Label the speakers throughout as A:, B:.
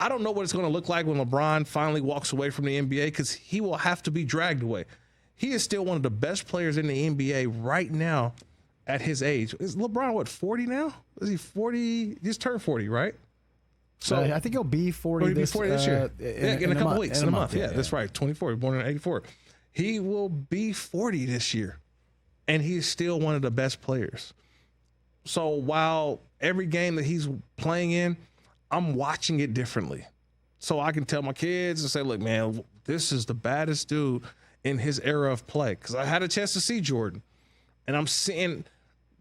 A: I don't know what it's going to look like when LeBron finally walks away from the NBA, because he will have to be dragged away. He is still one of the best players in the NBA right now at his age. Is LeBron, what, 40 now? Is he 40? He just turned 40, right? So
B: I think he'll be 40
A: this year. In a couple weeks. In a month. Yeah, that's right. 24. Born in 84. He will be 40 this year. And he's still one of the best players. So while every game that he's playing in, I'm watching it differently. So I can tell my kids and say, look, man, this is the baddest dude in his era of play. Because I had a chance to see Jordan. And I'm seeing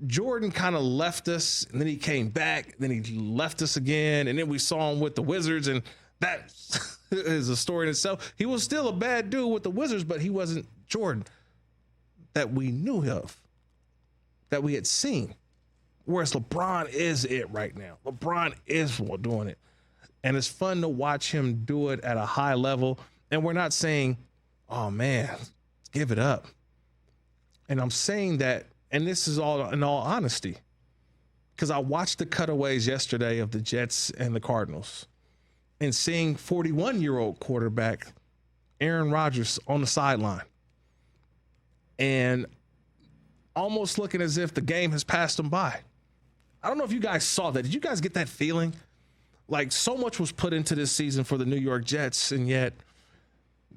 A: Jordan kind of left us, and then he came back, then he left us again, and then we saw him with the Wizards, and that is a story in itself. He was still a bad dude with the Wizards, but he wasn't Jordan that we knew of, that we had seen. Whereas LeBron is it right now. LeBron is doing it. And it's fun to watch him do it at a high level. And we're not saying, oh, man, give it up. And I'm saying that, and this is all in all honesty, because I watched the cutaways yesterday of the Jets and the Cardinals, and seeing 41-year-old quarterback Aaron Rodgers on the sideline, and almost looking as if the game has passed him by. I don't know if you guys saw that. Did you guys get that feeling? Like, so much was put into this season for the New York Jets, and yet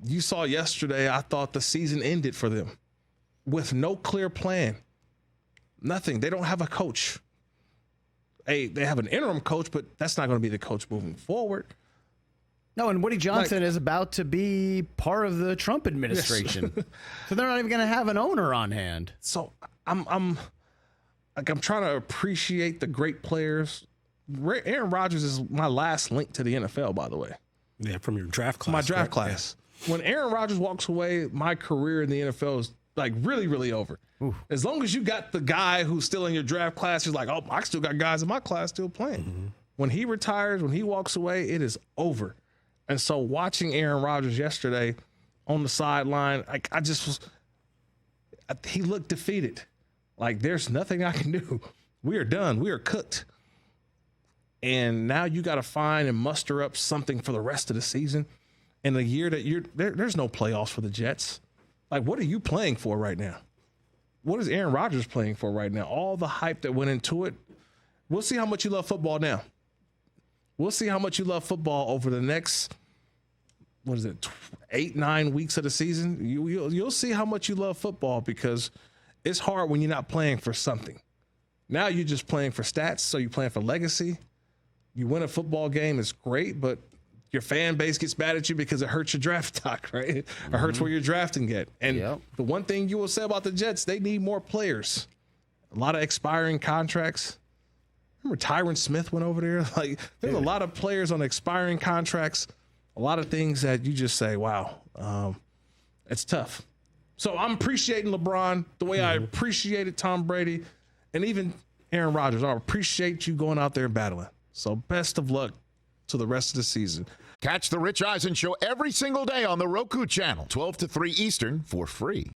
A: you saw yesterday, I thought the season ended for them with no clear plan. Nothing. They don't have a coach. They have an interim coach, but that's not going to be the coach moving forward.
B: No, and Woody Johnson is about to be part of the Trump administration. Yes. So they're not even going to have an owner on hand.
A: So I'm trying to appreciate the great players. Aaron Rodgers is my last link to the NFL, by the way.
C: Yeah, from your draft class.
A: My draft class. Yeah. When Aaron Rodgers walks away, my career in the NFL is like really, really over. Ooh. As long as you got the guy who's still in your draft class, who's like, oh, I still got guys in my class still playing. Mm-hmm. When he retires, when he walks away, it is over. And so watching Aaron Rodgers yesterday on the sideline, he looked defeated. Like, there's nothing I can do. We are done. We are cooked. And now you got to find and muster up something for the rest of the season. In the year that there's no playoffs for the Jets. Like, what are you playing for right now? What is Aaron Rodgers playing for right now? All the hype that went into it. We'll see how much you love football now. We'll see how much you love football over the next, 8-9 weeks of the season. You'll see how much you love football, because it's hard when you're not playing for something. Now you're just playing for stats, so you're playing for legacy. You win a football game, it's great, but your fan base gets mad at you because it hurts your draft stock, right? It hurts where you're drafting it. And the one thing you will say about the Jets, they need more players. A lot of expiring contracts. Remember Tyron Smith went over there? Like, there's a lot of players on expiring contracts. A lot of things that you just say, wow, it's tough. So I'm appreciating LeBron the way I appreciated Tom Brady, and even Aaron Rodgers. I appreciate you going out there and battling. So best of luck to the rest of the season.
D: Catch the Rich Eisen Show every single day on the Roku Channel, 12 to 3 Eastern, for free.